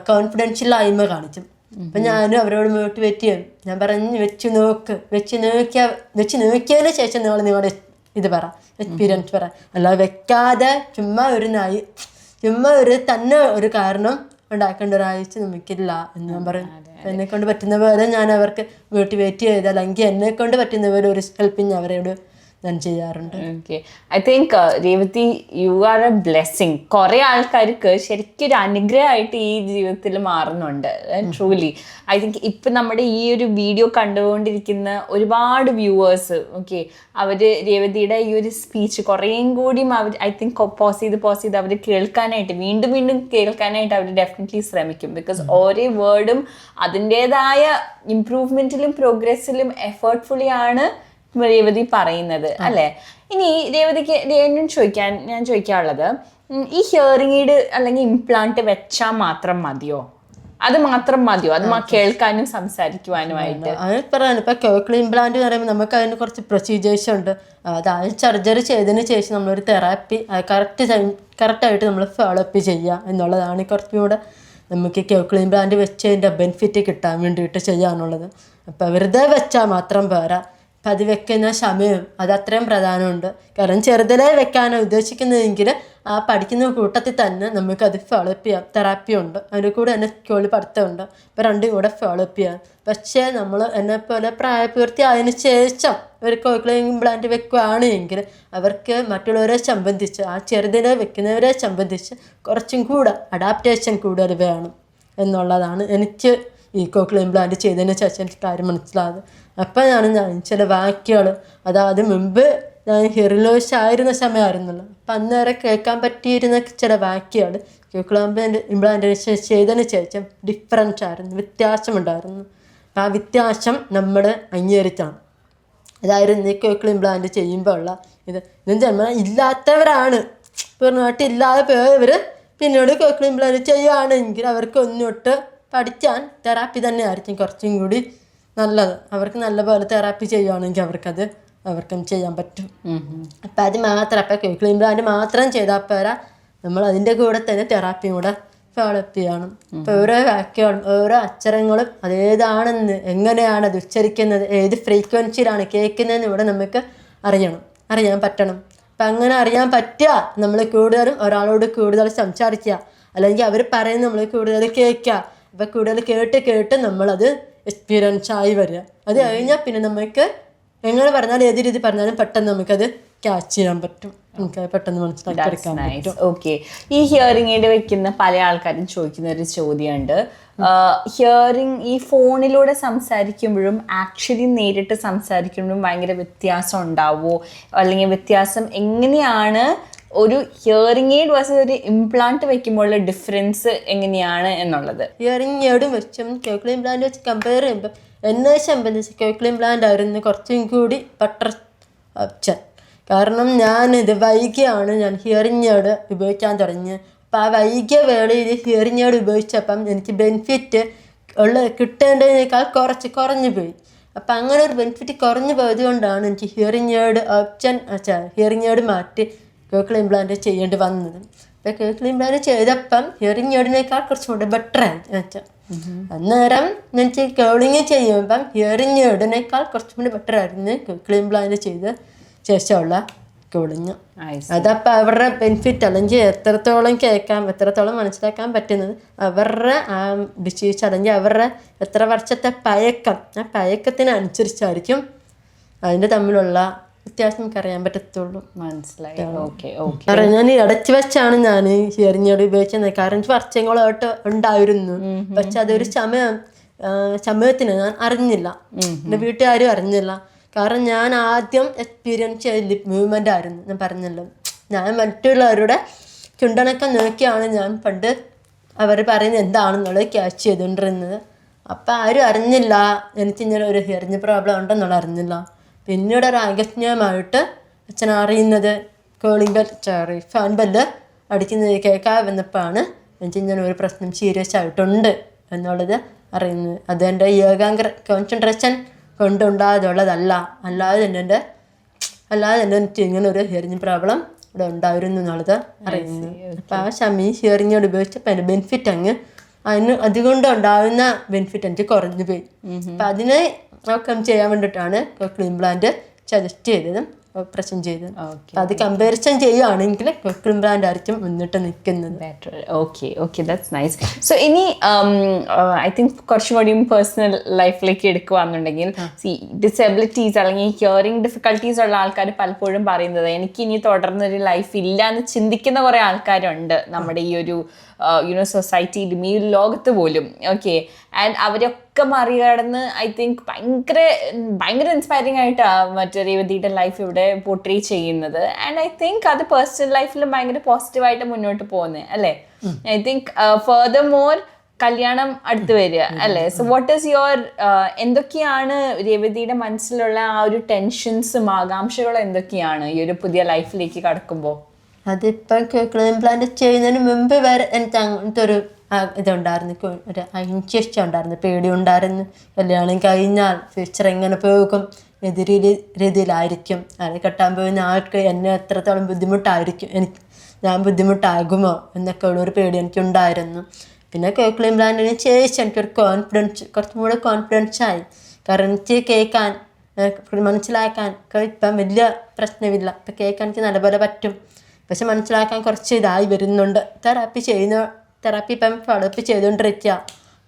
കോൺഫിഡൻഷ്യലായ്മ കാണിക്കും. അപ്പം ഞാനും അവരോട് മോട്ടിവേറ്റ് ചെയ്യും. ഞാൻ പറഞ്ഞു വെച്ച് നോക്കിയതിന് ശേഷം നിങ്ങളുടെ ഇത് പറ, എക്സ്പീരിയൻസ് പറ, അല്ല വെക്കാതെ ചുമ്മാ ഒരു തന്നെ ഒരു കാരണം ഉണ്ടാക്കേണ്ട ഒരാഴ്ച നമുക്കില്ല എന്ന് ഞാൻ പറയും. എന്നെ കൊണ്ട് പറ്റുന്ന പോലെ ഞാൻ അവർക്ക് മോട്ടിവേറ്റ് ചെയ്താൽ, അല്ലെങ്കിൽ എന്നെ കൊണ്ട് പറ്റുന്ന പോലെ ഒരു ഹെൽപ്പിങ് അവരോട് ഞാൻ ചെയ്യാറുണ്ട്. Okay, I think Revathi you are A blessing. കുറെ ആൾക്കാർക്ക് ശരിക്കും ഒരു അനുഗ്രഹമായിട്ട് ഈ ജീവിതത്തിൽ മാറുന്നുണ്ട്. ട്രൂലി ഐ തിങ്ക് ഇപ്പം നമ്മുടെ ഈ ഒരു വീഡിയോ കണ്ടുകൊണ്ടിരിക്കുന്ന ഒരുപാട് വ്യൂവേഴ്സ്, ഓക്കെ, അവർ രേവതിയുടെ ഈ ഒരു സ്പീച്ച് കുറേയും കൂടിയും അവർ ഐ തിങ്ക് പോസ് ചെയ്ത് അവർ കേൾക്കാനായിട്ട് വീണ്ടും കേൾക്കാനായിട്ട് അവർ ഡെഫിനറ്റ്ലി ശ്രമിക്കും. ബിക്കോസ് ഓരോ വേർഡും അതിൻ്റെതായ ഇംപ്രൂവ്മെൻറ്റിലും പ്രോഗ്രസ്സിലും എഫേർട്ട്ഫുള്ളി ആണ് രേവതി പറയുന്നത് അല്ലേ. ഇനി രേവതിക്ക് ഞാൻ ചോദിക്കാനുള്ളത്, ഈ ഹിയറിംഗ് എയ്ഡ് അല്ലെങ്കിൽ ഇംപ്ലാന്റ് വെച്ചാൽ മാത്രം മതിയോ? അത് മാത്രം മതിയോ? അത് കേൾക്കാനും സംസാരിക്കുവാനുമായിട്ട്? അത് പറയാൻ ഇപ്പൊ കോക്ലിയർ ഇംപ്ലാന്റ് എന്ന് പറയുമ്പോൾ നമുക്ക് അതിന് കുറച്ച് പ്രൊസീജിയേഴ്സ് ഉണ്ട്. അതായത് സർജറി ചെയ്തതിന് ശേഷം നമ്മളൊരു തെറാപ്പി കറക്റ്റായിട്ട് നമ്മൾ ഫോളോ അപ്പ് ചെയ്യുക എന്നുള്ളതാണ് കുറച്ചും കൂടെ നമുക്ക് കോക്ലിയർ ഇംപ്ലാന്റ് വെച്ചതിൻ്റെ ബെനിഫിറ്റ് കിട്ടാൻ വേണ്ടിയിട്ട് ചെയ്യാനുള്ളത്. അപ്പം വെറുതെ വെച്ചാൽ മാത്രം പോരാ, അപ്പം അത് വെക്കുന്ന സമയം അത് അത്രയും പ്രധാനമുണ്ട്. കാരണം ചെറുതിലേ വെക്കാനാണ് ഉദ്ദേശിക്കുന്നതെങ്കിൽ ആ പഠിക്കുന്ന കൂട്ടത്തിൽ തന്നെ നമുക്കത് ഫോളോ അപ്പ് ചെയ്യാം. തെറാപ്പി ഉണ്ട്, അതിൻ്റെ കൂടെ തന്നെ സ്കൂളിൽ പഠിത്തമുണ്ട്. അപ്പോൾ രണ്ടും കൂടെ ഫോളോ അപ്പ് ചെയ്യാം. പക്ഷേ നമ്മൾ എന്നെപ്പോലെ പ്രായപൂർത്തി ആയതിനു ശേഷം ഒരു കോക്ലിയർ ഇംപ്ലാന്റ് വെക്കുകയാണെങ്കിൽ അവർക്ക് മറ്റുള്ളവരെ സംബന്ധിച്ച്, ആ ചെറുതിലെ വെക്കുന്നവരെ സംബന്ധിച്ച് കുറച്ചും കൂടെ അഡാപ്റ്റേഷൻ കൂടുതൽ വേണം എന്നുള്ളതാണ് എനിക്ക് ഈ കോക്ലിയർ ഇംപ്ലാന്റ് ചെയ്തതിന് ശേഷം എനിക്ക് കാര്യം മനസ്സിലായത്. അപ്പോഴാണ് ഞാൻ ചില വാക്കുകൾ, അതായത് മുമ്പ് ഞാൻ ഹിയറിംഗ് ലോസ് ആയിരുന്ന സമയമായിരുന്നല്ലോ, അപ്പം അന്നേരം കേൾക്കാൻ പറ്റിയിരുന്ന ചില വാക്കുകൾ കോക്ലിയർ ഇംപ്ലാന്റ് ചെയ്തതിന് ശേഷം ഡിഫറൻസ് ആയിരുന്നു, വ്യത്യാസമുണ്ടായിരുന്നു. അപ്പം ആ വ്യത്യാസം നമ്മൾ അംഗീകരിച്ചാണ്. അതായിരുന്നു ഈ കോക്ലിയർ ഇംപ്ലാന്റ് ചെയ്യുമ്പോൾ ഉള്ള ഇത് ജന്മ ഇല്ലാത്തവരാണ്, പൂർണ്ണമായിട്ട് ഇല്ലാതെ പോയവർ പിന്നീട് കോക്ലിയർ ഇംപ്ലാന്റ് ചെയ്യുകയാണെങ്കിൽ അവർക്ക് ഒന്നോട്ട് പഠിക്കാൻ തെറാപ്പി തന്നെ ആയിരിക്കും കുറച്ചും കൂടി നല്ലത്. അവർക്ക് നല്ലപോലെ തെറാപ്പി ചെയ്യുകയാണെങ്കിൽ അവർക്കും ചെയ്യാൻ പറ്റും. അപ്പം അത് മാത്രം, അപ്പം കോക്ലിയർ ഇംപ്ലാന്റ് മാത്രം ചെയ്താൽ പോരാ, നമ്മൾ അതിൻ്റെ കൂടെ തന്നെ തെറാപ്പിയും കൂടെ ഫോളോ അപ്പ് ചെയ്യണം. അപ്പോൾ ഓരോ വാക്കുകളും ഓരോ അക്ഷരങ്ങളും അതേതാണെന്ന്, എങ്ങനെയാണ് അത് ഉച്ചരിക്കുന്നത്, ഏത് ഫ്രീക്വൻസിയിലാണ് കേൾക്കുന്നതെന്ന് ഇവിടെ നമുക്ക് അറിയാൻ പറ്റണം. അപ്പം അങ്ങനെ അറിയാൻ പറ്റുക നമ്മൾ കൂടുതലും ഒരാളോട് കൂടുതൽ സംസാരിക്കുക, അല്ലെങ്കിൽ അവർ പറയുന്നത് നമ്മൾ കൂടുതൽ കേൾക്കുക. അപ്പം കൂടുതൽ കേട്ട് നമ്മളത് എക്സ്പീരിയൻസ് ആയി വരിക. അത് കഴിഞ്ഞാൽ പിന്നെ നമുക്ക് എങ്ങനെ പറഞ്ഞാലും ഏത് രീതി പറഞ്ഞാലും പെട്ടെന്ന് നമുക്കത് ക്യാച്ച് ചെയ്യാൻ പറ്റും, നമുക്ക് പെട്ടെന്ന് മനസ്സിലാക്കി എടുക്കാൻ പറ്റും. ഓക്കെ. ഈ ഹിയറിംഗ് എയ്ഡ് വെക്കുന്ന പല ആൾക്കാരും ചോദിക്കുന്ന ഒരു ചോദ്യമുണ്ട്, ഹിയറിംഗ് ഈ ഫോണിലൂടെ സംസാരിക്കുമ്പോഴും ആക്ച്വലി നേരിട്ട് സംസാരിക്കുമ്പോഴും ഭയങ്കര വ്യത്യാസം ഉണ്ടാവുമോ, അല്ലെങ്കിൽ വ്യത്യാസം എങ്ങനെയാണ് ഒരു ഹിയറിംഗ് എയ്ഡ് വേഴ്സസ് ഒരു ഇംപ്ലാന്റ് വെക്കുമ്പോഴുള്ള ഡിഫറൻസ് എങ്ങനെയാണ് എന്നുള്ളത്? ഹിയറിംഗ് എയ്ഡും വെച്ചും കോക്ലിയർ ഇംപ്ലാന്റ് വെച്ച് കമ്പയർ ചെയ്യുമ്പോൾ എന്നെ സംബന്ധിച്ച് കോക്ലിയർ ഇംപ്ലാന്റ് ആയിരുന്നു കുറച്ചും കൂടി ബെറ്റർ ഓപ്ഷൻ. കാരണം ഞാനിത് വൈകിയാണ് ഞാൻ ഹിയറിംഗ് എയ്ഡ് ഉപയോഗിക്കാൻ തുടങ്ങിയത്. അപ്പോൾ ആ വൈകിയ വേളയിൽ ഹിയറിംഗ് എയ്ഡ് ഉപയോഗിച്ചപ്പം എനിക്ക് ബെനിഫിറ്റ് കിട്ടേണ്ടതിനേക്കാൾ കുറഞ്ഞു പോയി. അപ്പം അങ്ങനെ ഒരു ബെനിഫിറ്റ് കുറഞ്ഞു പോയത് കൊണ്ടാണ് എനിക്ക് ഹിയറിംഗ് എയ്ഡ് മാറ്റി കോക്ലിയർ ഇംപ്ലാന്റ് ചെയ്യേണ്ടി വന്നത്. അപ്പോൾ കോക്ലിയർ ഇംപ്ലാന്റ് ചെയ്തപ്പം ഹിയറിംഗ് എയ്ഡിനേക്കാൾ കുറച്ചും കൂടെ ബെറ്ററായി വെച്ചാൽ അന്നേരം എനിക്ക് കോളിങ് ചെയ്യുമ്പം ഹിയറിംഗ് എയ്ഡിനേക്കാൾ കുറച്ചും കൂടി ബെറ്ററായിരുന്നു കോക്ലിയർ ഇംപ്ലാന്റ് ചെയ്ത ശേഷമുള്ള കോളിങ്. അതപ്പോൾ അവരുടെ ബെനിഫിറ്റ്, അല്ലെങ്കിൽ എത്രത്തോളം കേൾക്കാം, എത്രത്തോളം മനസ്സിലാക്കാൻ പറ്റുന്നത് അവരുടെ ആ ഡിസീസ്, അല്ലെങ്കിൽ അവരുടെ എത്ര വർഷത്തെ പഴക്കം, ആ പഴക്കത്തിനനുസരിച്ചായിരിക്കും അതിൻ്റെ തമ്മിലുള്ള വ്യത്യാസം നമുക്ക് അറിയാൻ പറ്റത്തുള്ളൂ. മനസ്സിലായി. ഓക്കെ. കാരണം ഞാൻ ഇടയ്ക്ക് വെച്ചാണ് ഞാൻ ഹിയറിംഗ് എയ്ഡ് ഉപയോഗിച്ചത്. കാരണം വർഷങ്ങളായിട്ട് ഉണ്ടായിരുന്നു, പക്ഷെ അതൊരു സമയത്തിന് ഞാൻ അറിഞ്ഞില്ല, എൻ്റെ വീട്ടുകാരും അറിഞ്ഞില്ല. കാരണം ഞാൻ ആദ്യം എക്സ്പീരിയൻസ് ചെയ്ത ലിപ് മൂവ്മെൻ്റ് ആയിരുന്നു. ഞാൻ പറഞ്ഞല്ലോ, ഞാൻ മറ്റുള്ളവരുടെ ചുണ്ടനക്കം നോക്കിയാണ് ഞാൻ പണ്ട് അവർ പറയുന്നത് എന്താണെന്നുള്ളത് ക്യാച്ച് ചെയ്തുകൊണ്ടിരുന്നത്. അപ്പം ആരും അറിഞ്ഞില്ല എനിക്കിങ്ങനെ ഒരു ഹിയറിംഗ് പ്രോബ്ലം ഉണ്ടെന്നുള്ള അറിഞ്ഞില്ല. പിന്നീട് ഒരു അകസ്മായിട്ട് അച്ഛൻ അറിയുന്നത് ഫാൻ ബെല്ല് അടിക്കുന്നത് കേൾക്കാൻ വന്നപ്പോഴാണ് എനിക്കിങ്ങനെ ഒരു പ്രശ്നം സീരിയസ് ആയിട്ടുണ്ട് എന്നുള്ളത് അറിയുന്നത്. അത് എൻ്റെ ഏകാഗ്ര കോൺസെൻട്രേഷൻ കൊണ്ടുണ്ടായതുള്ളതല്ല, അല്ലാതെ തന്നെ എനിക്ക് ഇങ്ങനെ ഒരു ഹിയറിംഗ് പ്രോബ്ലം ഇവിടെ ഉണ്ടായിരുന്നു എന്നുള്ളത് അറിയുന്നത്. അപ്പം ആ ഹിയറിംഗ് എയ്ഡ് ഉപയോഗിച്ചപ്പോൾ അതിൻ്റെ ബെനിഫിറ്റ് അതുകൊണ്ടുണ്ടാകുന്ന ബെനിഫിറ്റ് എനിക്ക് കുറഞ്ഞു പോയി. അപ്പം അതിനെ ഓവർകം ചെയ്യാൻ വേണ്ടിയിട്ടാണ് കോക്ലിയർ ഇംപ്ലാന്റ് സജസ്റ്റ് ചെയ്തതും ഓപ്പറേഷൻ ചെയ്തത്. അപ്പം അത് കമ്പാരിസൺ ചെയ്യുകയാണെങ്കിൽ കോക്ലിയർ ഇംപ്ലാന്റ് ആയിരിക്കും മുന്നിട്ട് നിൽക്കുന്നത്. Okay, that's nice. സോ ഇനി ഐ തിങ്ക് കുറച്ചുകൂടിയും പേഴ്സണൽ ലൈഫിലേക്ക് എടുക്കുകയാണെന്നുണ്ടെങ്കിൽ, ഡിസബിലിറ്റീസ് അല്ലെങ്കിൽ ഹിയറിംഗ് ഡിഫിക്കൽട്ടീസ് ഉള്ള ആൾക്കാർ പലപ്പോഴും പറയുന്നത് എനിക്ക് ഇനി തുടർന്നൊരു ലൈഫ് ഇല്ല എന്ന് ചിന്തിക്കുന്ന കുറേ ആൾക്കാരുണ്ട് നമ്മുടെ ഈ ഒരു സൊസൈറ്റിയിലും ഈ ലോകത്ത് പോലും. ഓക്കെ, ആൻഡ് അവരൊക്കെ മറികടന്ന് ഐ തിങ്ക് ഭയങ്കര ഇൻസ്പയറിംഗ് ആയിട്ടാണ് മറ്റേ രേവതിയുടെ ലൈഫ് ഇവിടെ പോർട്രേ ചെയ്യുന്നത്. ആൻഡ് ഐ തിങ്ക് അത് പേഴ്സണൽ ലൈഫിലും ഭയങ്കര പോസിറ്റീവായിട്ട് മുന്നോട്ട് പോകുന്നത് അല്ലേ? ഐ തിങ്ക് ഫർദർ മോർ കല്യാണം അടുത്ത് വരിക അല്ലേ? സോ വാട്ട് ഈസ് യുവർ എന്തൊക്കെയാണ് രേവതിയുടെ മനസ്സിലുള്ള ആ ഒരു ടെൻഷൻസും ആകാംക്ഷകളും എന്തൊക്കെയാണ് ഈ ഒരു പുതിയ ലൈഫിലേക്ക് കടക്കുമ്പോൾ? അതിപ്പം കോക്ലിയർ ഇംപ്ലാന്റ് ചെയ്യുന്നതിന് മുമ്പ് വരെ എനിക്ക് അങ്ങനത്തെ ഒരു ഇതുണ്ടായിരുന്നു, ഒരു അനിശ്ചിതം ഉണ്ടായിരുന്നു, പേടിയുണ്ടായിരുന്നു. കല്യാണം കഴിഞ്ഞാൽ ഫ്യൂച്ചർ എങ്ങനെ പോകും, എതിരെ രീതിയിലായിരിക്കും, അത് കെട്ടാൻ പോകുന്ന ആൾക്ക് എന്നെ എത്രത്തോളം ബുദ്ധിമുട്ടായിരിക്കും, ഞാൻ ബുദ്ധിമുട്ടാകുമോ എന്നൊക്കെ ഉള്ളൊരു പേടി എനിക്കുണ്ടായിരുന്നു. പിന്നെ കേക്ക് ഇംപ്ലാന്റിന് ശേഷം എനിക്കൊരു കോൺഫിഡൻസ്, കുറച്ചും കൂടെ കോൺഫിഡൻസായി. കാരണം എനിക്ക് കേൾക്കാൻ മനസ്സിലാക്കാൻ ഇപ്പം വലിയ പ്രശ്നമില്ല. ഇപ്പം കേൾക്കാൻ എനിക്ക് നല്ലപോലെ പറ്റും. പക്ഷെ മനസ്സിലാക്കാൻ കുറച്ച് ഇതായി വരുന്നുണ്ട്. തെറാപ്പി ഇപ്പം ഫോളോ അപ്പ് ചെയ്തുകൊണ്ടിരിക്കുക.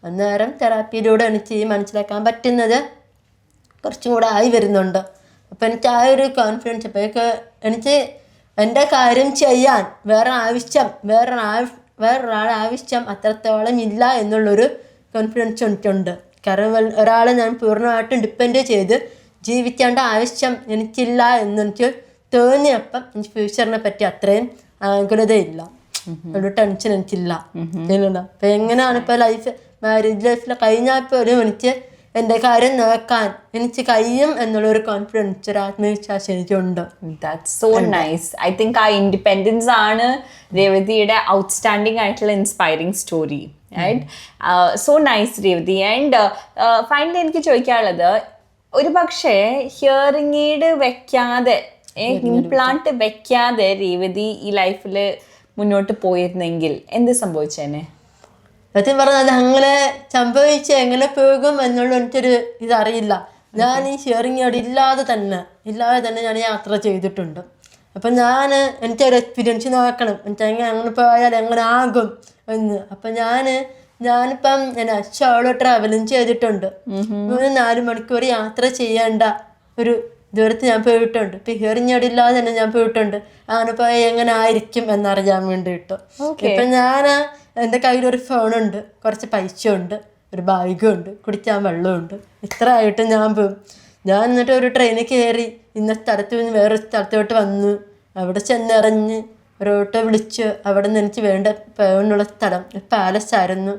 അന്നേരം തെറാപ്പിയിലൂടെ എനിക്ക് മനസ്സിലാക്കാൻ പറ്റുന്നത് കുറച്ചും കൂടെ ആയി വരുന്നുണ്ട്. അപ്പം എനിക്ക് ആ ഒരു കോൺഫിഡൻസ്, ഇപ്പോഴൊക്കെ എനിക്ക് എൻ്റെ കാര്യം ചെയ്യാൻ വേറൊരാളെ ആവശ്യം അത്രത്തോളം ഇല്ല എന്നുള്ളൊരു കോൺഫിഡൻസ് എനിക്കുണ്ട്. കാരണം ഒരാളെ ഞാൻ പൂർണ്ണമായിട്ടും ഡിപ്പെൻഡ് ചെയ്ത് ജീവിക്കേണ്ട ആവശ്യം എനിക്കില്ല എന്നെനിക്ക് തോന്നിയപ്പം എനിക്ക് ഫ്യൂച്ചറിനെ പറ്റി അത്രയും ആകുലതയില്ല, ഒരു ടെൻഷൻ എനിക്കില്ല. അപ്പം എങ്ങനെയാണ് ഇപ്പോൾ മാരേജ് ലൈഫിൽ കഴിഞ്ഞാൽ പോലും എനിക്ക് എൻ്റെ കാര്യം നോക്കാൻ എനിക്ക് കഴിയും എന്നുള്ളൊരു കോൺഫിഡൻസ്, ഒരു ആത്മവിശ്വാസം എനിക്കുണ്ട്. That's so nice. I think ആ ഇൻഡിപെൻഡൻസ് ആണ് രേവതിയുടെ ഔട്ട്സ്റ്റാൻഡിങ് ആയിട്ടുള്ള inspiring story. Right, so nice Revathi. And finally എനിക്ക് ചോദിക്കാനുള്ളത്, ഒരു പക്ഷേ ഹിയറിംഗ് എയ്ഡ് വെക്കാതെ, ഇംപ്ലാന്റ് വെക്കാതെ രേവതി ഈ ലൈഫിൽ മുന്നോട്ട് പോയിരുന്നെങ്കിൽ എന്ത് സംഭവിച്ചേനെ? സത്യം പറഞ്ഞാൽ അങ്ങനെ സംഭവിച്ച് എങ്ങനെ പോകും എന്നുള്ള എനിക്കൊരു ഇതറിയില്ല. ഞാൻ ഈ ഹിയറിംഗ് എയ്ഡ് ഇല്ലാതെ തന്നെ ഞാൻ യാത്ര ചെയ്തിട്ടുണ്ട്. അപ്പം എനിക്കൊരു എക്സ്പീരിയൻസ് നോക്കണം, എനിക്ക് അങ്ങനെ പോയാൽ എങ്ങനെ ആകും എന്ന്. അപ്പം ഞാനിപ്പം സോളോ ട്രാവലും ചെയ്തിട്ടുണ്ട്. 3-4 മണിക്കൂർ യാത്ര ചെയ്യേണ്ട ഒരു ദൂരത്ത് ഞാൻ പോയിട്ടുണ്ട്. ഇപ്പം ഹിയറിംഗ് എയ്ഡ് ഇല്ലാതെ തന്നെ ഞാൻ പോയിട്ടുണ്ട്. അങ്ങനെ പോയാൽ എങ്ങനെ ആയിരിക്കും എന്നറിയാൻ വേണ്ടിയിട്ട്. ഇപ്പം എൻ്റെ കയ്യിലൊരു ഫോണുണ്ട്, കുറച്ച് പൈസ ഉണ്ട്, ഒരു ബാഗുണ്ട്, കുടിക്കാൻ വെള്ളമുണ്ട്. ഇത്ര ആയിട്ട് ഞാൻ പോകും. ഞാൻ എന്നിട്ട് ഒരു ട്രെയിനിൽ കയറി ഇന്ന സ്ഥലത്ത് നിന്ന് വേറൊരു സ്ഥലത്തോട്ട് വന്നു. അവിടെ ചെന്നിറങ്ങി ഒരു ഓട്ടോ വിളിച്ച് അവിടെ നിന്ന് എനിക്ക് പോകാനുള്ള സ്ഥലം പാലസ് ആയിരുന്നു.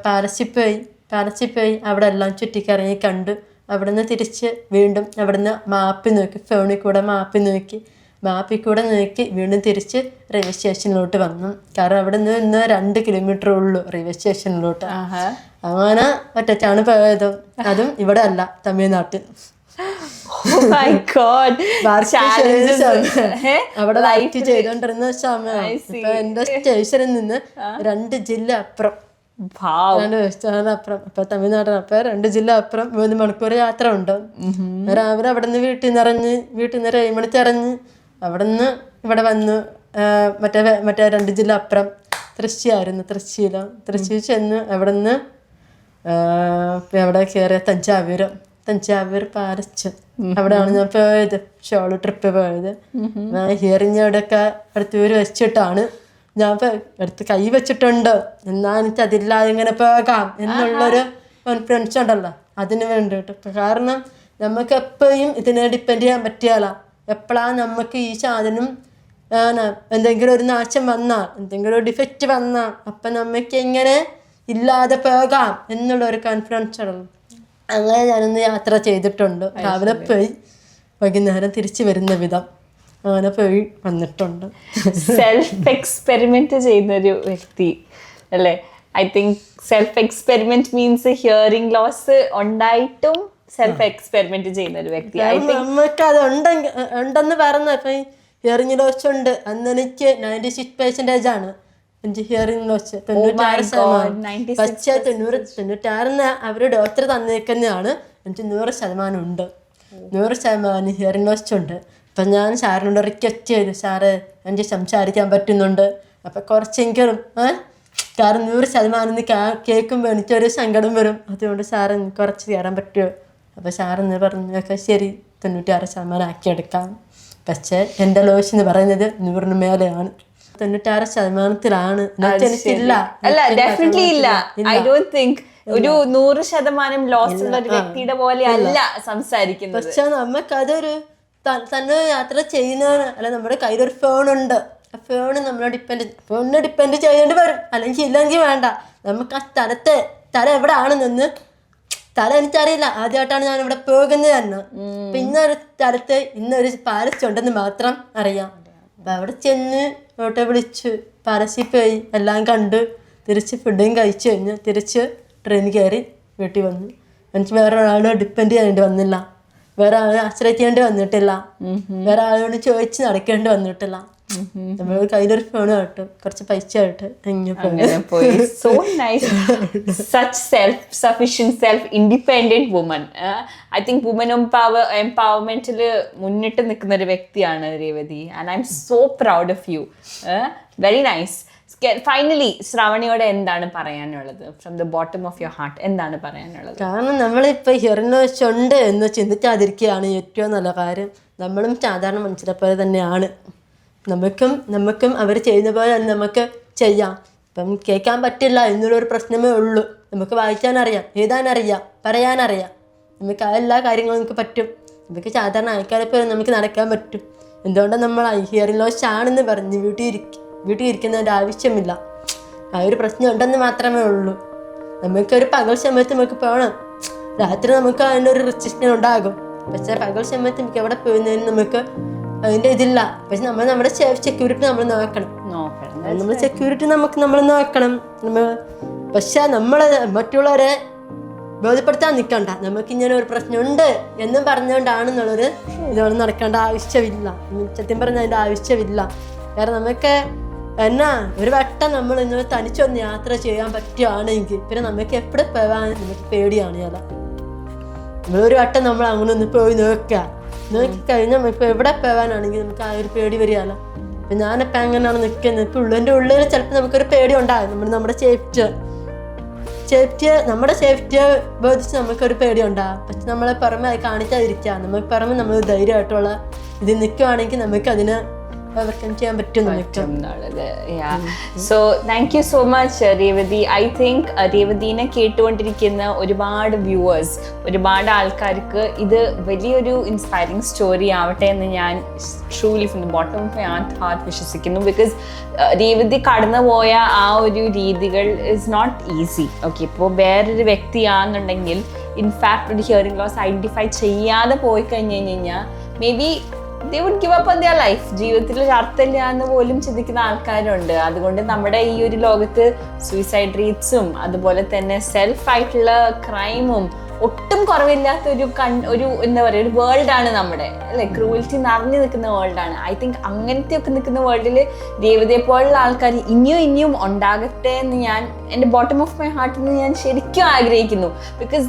പാലസിൽ പോയി അവിടെ എല്ലാം ചുറ്റിക്കറങ്ങി കണ്ടു. അവിടെ നിന്ന് തിരിച്ച് വീണ്ടും അവിടെ നിന്ന് മാപ്പ് നോക്കി, ഫോണിൽ കൂടെ മാപ്പിൽ കൂടെ നോക്കി വീണ്ടും തിരിച്ച് റെയിൽവേ സ്റ്റേഷനിലോട്ട് വന്നു. കാരണം അവിടെ നിന്ന് 2 കിലോമീറ്റർ ഉള്ളൂ റെയിൽവേ സ്റ്റേഷനിലോട്ട്. അങ്ങനെ ഒറ്റച്ചാണ് പോയത്. അതും ഇവിടെ അല്ല, തമിഴ്നാട്ടിൽ. അവിടെ ലൈറ്റ് ചെയ്തോണ്ടിരുന്ന സമയം. ഇപ്പൊ എന്റെ സ്റ്റേഷനിൽ നിന്ന് 2 ജില്ല അപ്പുറം, 2 അപ്പുറം. അപ്പൊ തമിഴ്നാട്ടിനപ്പുറം 2 ജില്ല അപ്പുറം 3 മണിക്കൂർ യാത്ര ഉണ്ട്. രാവിലെ അവിടെ നിന്ന് വീട്ടിൽ നിന്ന് 7 മണിക്ക് ഇറങ്ങി അവിടെ നിന്ന് ഇവിടെ വന്നു. മറ്റേ 2 ജില്ല അപ്പുറം തൃശ്ശിയായിരുന്നു. തൃശ്ശി ചെന്ന് അവിടെ നിന്ന് അവിടെ കയറിയ തഞ്ചാവൂർ പാലസ്, അവിടെയാണ് ഞാൻ പോയത്, ഷോള് ട്രിപ്പ് പോയത്. ഹിയറിംഗ് എയ്ഡൊക്കെ അടുത്തൂര് വെച്ചിട്ടാണ് ഞാൻ എടുത്ത് കൈ വെച്ചിട്ടുണ്ട്. എന്നാൽ എനിക്ക് അതില്ലാതെ ഇങ്ങനെ പോകാം എന്നുള്ളൊരു കോൺഫിഡൻസ് ഉണ്ടല്ലോ, അതിന് വേണ്ടിയിട്ട്. കാരണം നമുക്ക് എപ്പോഴും ഇതിനെ ഡിപ്പെൻഡ് ചെയ്യാൻ പറ്റിയാലോ. എപ്പോഴാണ് നമുക്ക് ഈ സാധനം എന്തെങ്കിലും ഒരു നാശം വന്നാൽ, എന്തെങ്കിലും ഒരു ഡിഫക്റ്റ് വന്നാൽ അപ്പം നമുക്ക് എങ്ങനെ ഇല്ലാതെ പോകാം എന്നുള്ളൊരു കോൺഫിഡൻസ് ഉള്ളു. അങ്ങനെ ഞാനൊന്ന് യാത്ര ചെയ്തിട്ടുണ്ട്. രാവിലെ പോയി വൈകുന്നേരം തിരിച്ചു വരുന്ന വിധം അങ്ങനെ പോയി വന്നിട്ടുണ്ട്. സെൽഫ് എക്സ്പെരിമെന്റ് ചെയ്യുന്നൊരു വ്യക്തി അല്ലേ? I think self experiment means hearing loss ഉണ്ടായിട്ടും സെൽഫ് എക്സ്പെരിമെന്റ് ചെയ്യുന്ന ഒരു വ്യക്തി. നമുക്ക് അത് ഉണ്ടെന്ന് പറഞ്ഞ ഇപ്പൊ ഹിയറിംഗ് ലോസ് ഉണ്ട്. അന്ന് എനിക്ക് 96% ആണ് എനിക്ക് ഹിയറിംഗ് ലോസ്, 96%. പക്ഷേ 96 അവര് ഡോക്ടർ തന്നേക്കുന്നതാണ്. എനിക്ക് 100% ഉണ്ട്, 100% ഹിയറിംഗ് ലോസ് ഉണ്ട്. അപ്പം ഞാൻ സാറിനോട് റിക്വസ്റ്റ് ചെയ്തു, സാറ് എനിക്ക് സംസാരിക്കാൻ പറ്റുന്നുണ്ട്, അപ്പം കുറച്ചെങ്കിലും കാരണം 100% കേൾക്കുമ്പോൾ എനിക്കൊരു സങ്കടം വരും. അതുകൊണ്ട് സാറ് കുറച്ച് കയറാൻ പറ്റുമോ? അപ്പോൾ സാറെന്ന് പറഞ്ഞു, ഒക്കെ ശരി 96% ആക്കിയെടുക്കാം. പക്ഷേ എൻ്റെ ലോസ് എന്ന് പറയുന്നത് 100 മേലെയാണ്, 96%. എനിക്കില്ല, അല്ല ഡെഫിനറ്റ്ലി ഇല്ല. ഐ ഡോണ്ട് തിങ്ക് ഒരു 100% ലോസ് ഉള്ള ഒരു വ്യക്തിയുടെ പോലെ അല്ല സംസാരിക്കുന്നത്. പക്ഷെ നമുക്കതൊരു തന്നെ യാത്ര ചെയ്യുന്നതാണ്. അല്ല, നമ്മുടെ കയ്യിലൊരു ഫോണുണ്ട്, ആ ഫോണ് നമ്മളെ ഡിപ്പെൻഡ് ചെയ്യേണ്ടി വരും. ഇല്ലെങ്കിൽ വേണ്ട. നമുക്ക് ആ സ്ഥലം എവിടെയാണെന്ന് എനിക്കറിയില്ല. ആദ്യമായിട്ടാണ് ഞാൻ ഇവിടെ പോകുന്നത് തന്നെ. അപ്പൊ ഇന്നൊരു സ്ഥലത്ത് ഇന്നൊരു പാലസ് ഉണ്ടെന്ന് മാത്രം അറിയാം. അപ്പൊ അവിടെ ചെന്ന് ഓട്ടോ വിളിച്ചു പാലസിൽ പോയി എല്ലാം കണ്ടു തിരിച്ച് ഫുഡും കഴിച്ച് കഴിഞ്ഞ് തിരിച്ച് ട്രെയിൻ കയറി വീട്ടിൽ വന്നു. എനിക്ക് വേറെ ഒരാളെ ഡിപ്പെൻഡ് ചെയ്യേണ്ടി വന്നില്ല, വേറെ ആളെ ആശ്രയിക്കേണ്ടി വന്നിട്ടില്ല, വേറെ ആളോട് ചോദിച്ച് നടക്കേണ്ടി വന്നിട്ടില്ല. നമ്മൾ കയ്യിലൊരു ഫോൺ ആയിട്ട് കുറച്ച് പൈസ ആയിട്ട് അങ്ങനെ പോയി. So nice. Such self sufficient self independent woman. I think woman എംപവർമെന്റിൽ മുന്നിട്ട് നിൽക്കുന്ന ഒരു വ്യക്തിയാണ് Revathi. And I am so proud of you. Very nice. Finally ശ്രാവണിയോട് എന്താണ് പറയാനുള്ളത്? From the bottom of your heart എന്താണ് പറയാനുള്ളത്? കാരണം നമ്മളിപ്പോൾ ഹിയറിംഗ് ലോസ് ഉണ്ട് എന്ന് ചിന്തിക്കാതിരിക്കുകയാണ് ഏറ്റവും നല്ല കാര്യം. നമ്മളും സാധാരണ മനുഷ്യരെ പോലെ തന്നെയാണ്. നമുക്കും അവർ ചെയ്യുന്ന പോലെ തന്നെ നമുക്ക് ചെയ്യാം. ഇപ്പം കേൾക്കാൻ പറ്റില്ല എന്നുള്ളൊരു പ്രശ്നമേ ഉള്ളൂ. നമുക്ക് വായിക്കാനറിയാം, എഴുതാനറിയാം, പറയാനറിയാം, നമുക്ക് ആ എല്ലാ കാര്യങ്ങളും നമുക്ക് പറ്റും. നമുക്ക് സാധാരണ ആൾക്കാരെ പോലെ നമുക്ക് നടക്കാൻ പറ്റും. എന്തുകൊണ്ടാണ് നമ്മൾ ഹിയറിംഗ് ലോസ് ആണെന്ന് പറഞ്ഞ് വീട്ടിൽ ഇരിക്കുന്നതിൻ്റെ ആവശ്യമില്ല. ആ ഒരു പ്രശ്നം ഉണ്ടെന്ന് മാത്രമേ ഉള്ളൂ. നമുക്കൊരു പകൽ സമയത്ത് നമുക്ക് പോകണം, രാത്രി നമുക്ക് അതിൻ്റെ ഒരു റിസ്ട്രിക്ഷൻ ഉണ്ടാകും. പക്ഷേ പകൽ സമയത്ത് നമുക്ക് എവിടെ പോകുന്നതിന് നമുക്ക് അതിൻ്റെ ഇതില്ല. പക്ഷെ നമ്മുടെ സെക്യൂരിറ്റി നമ്മൾ നോക്കണം. നമ്മൾ സെക്യൂരിറ്റി നമ്മൾ നോക്കണം. പക്ഷെ നമ്മൾ മറ്റുള്ളവരെ ബോധ്യപ്പെടുത്താൻ നിൽക്കണ്ട. നമുക്കിങ്ങനെ ഒരു പ്രശ്നമുണ്ട് എന്നും പറഞ്ഞുകൊണ്ടാണെന്നുള്ളൊരു ഇതോടെ നടക്കേണ്ട ആവശ്യമില്ല. സത്യം പറഞ്ഞാൽ അതിൻ്റെ ആവശ്യമില്ല. കാരണം നമുക്ക് എന്നാ ഒരു വട്ടം നമ്മൾ ഇങ്ങനെ തനിച്ചൊന്ന് യാത്ര ചെയ്യാൻ പറ്റുകയാണെങ്കിൽ പിന്നെ നമുക്ക് എവിടെ പോകാൻ നമുക്ക് പേടിയാണ്. നമ്മളൊരു വട്ടം നമ്മൾ അങ്ങനെ ഒന്ന് പോയി നോക്കിക്കഴിഞ്ഞാൽ നമുക്ക് എവിടെ പോകാനാണെങ്കിൽ നമുക്ക് ആ ഒരു പേടി വരികയല്ലോ. അപ്പം ഞാനിപ്പോൾ അങ്ങനെയാണ് നിൽക്കുന്നത്. ഇപ്പോൾ എൻ്റെ ഉള്ളിൽ ചിലപ്പോൾ നമുക്കൊരു പേടി ഉണ്ടാകും. നമ്മുടെ സേഫ്റ്റിയെ ബോധിച്ച് നമുക്കൊരു പേടി ഉണ്ടാകും. പക്ഷെ നമ്മളെ പുറമെ അത് കാണിക്കാതിരിക്കുക. നമുക്ക് പുറമെ നമ്മൾ ധൈര്യമായിട്ടുള്ള ഇത് നിൽക്കുകയാണെങ്കിൽ നമുക്ക് അതിനെ ഓവർകം ചെയ്യാൻ പറ്റും. So thank you so much Revathi. I think രേവതിനെ കേട്ടുകൊണ്ടിരിക്കുന്ന ഒരുപാട് വ്യൂവേഴ്സ്, ഒരുപാട് ആൾക്കാർക്ക് ഇത് വലിയൊരു ഇൻസ്പയറിംഗ് സ്റ്റോറി ആവട്ടെ എന്ന് ഞാൻ truly from the bottom of my heart വിശ്വസിക്കുന്നു. ബിക്കോസ് രേവതി കടന്നുപോയ ആ ഒരു രീതികൾ ഇസ് നോട്ട് ഈസി. ഓക്കെ, ഇപ്പോൾ വേറൊരു വ്യക്തിയാണെന്നുണ്ടെങ്കിൽ ഇൻഫാക്ട് ഒരു ഹിയറിംഗ് ലോസ് ഐഡൻറ്റിഫൈ ചെയ്യാതെ പോയി കഴിഞ്ഞ് കഴിഞ്ഞാൽ may be they would give up on their life. ജീവിതത്തിൽ ഒരു അർത്ഥമില്ല എന്ന് പോലും ചിന്തിക്കുന്ന ആൾക്കാരുണ്ട്. അതുകൊണ്ട് നമ്മുടെ ഈ ഒരു ലോകത്ത് സൂയിസൈഡ് റേറ്റ്സും അതുപോലെ തന്നെ സെൽഫായിട്ടുള്ള ക്രൈമും ഒട്ടും കുറവില്ലാത്ത ഒരു എന്താ പറയുക ഒരു വേൾഡാണ് നമ്മുടെ, അല്ലെ? ക്രൂവൽറ്റി നിറഞ്ഞു നിൽക്കുന്ന വേൾഡാണ്. ഐ തിങ്ക് അങ്ങനത്തെ ഒക്കെ നിൽക്കുന്ന വേൾഡിൽ രേവതിയെ പോലുള്ള ആൾക്കാർ ഇനിയും ഉണ്ടാകട്ടെ എന്ന് ഞാൻ എൻ്റെ ബോട്ടം ഓഫ് മൈ ഹാർട്ടിൽ നിന്ന് ഞാൻ ശരിക്കും ആഗ്രഹിക്കുന്നു. ബിക്കോസ്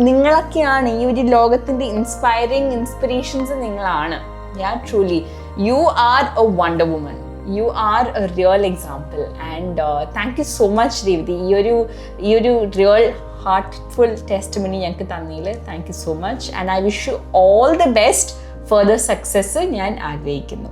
നിങ്ങളൊക്കെയാണ് ഈ ഒരു ലോകത്തിൻ്റെ ഇൻസ്പിറേഷൻസ് നിങ്ങളാണ്. Yeah, truly. You are a Wonder Woman. You are a real example. And thank you so much, Revati. ഈ ഒരു real heartful testimony ഞങ്ങൾക്ക് തന്നതിൽ thank you so much. And I wish you all the best further success ഞാൻ ആഗ്രഹിക്കുന്നു.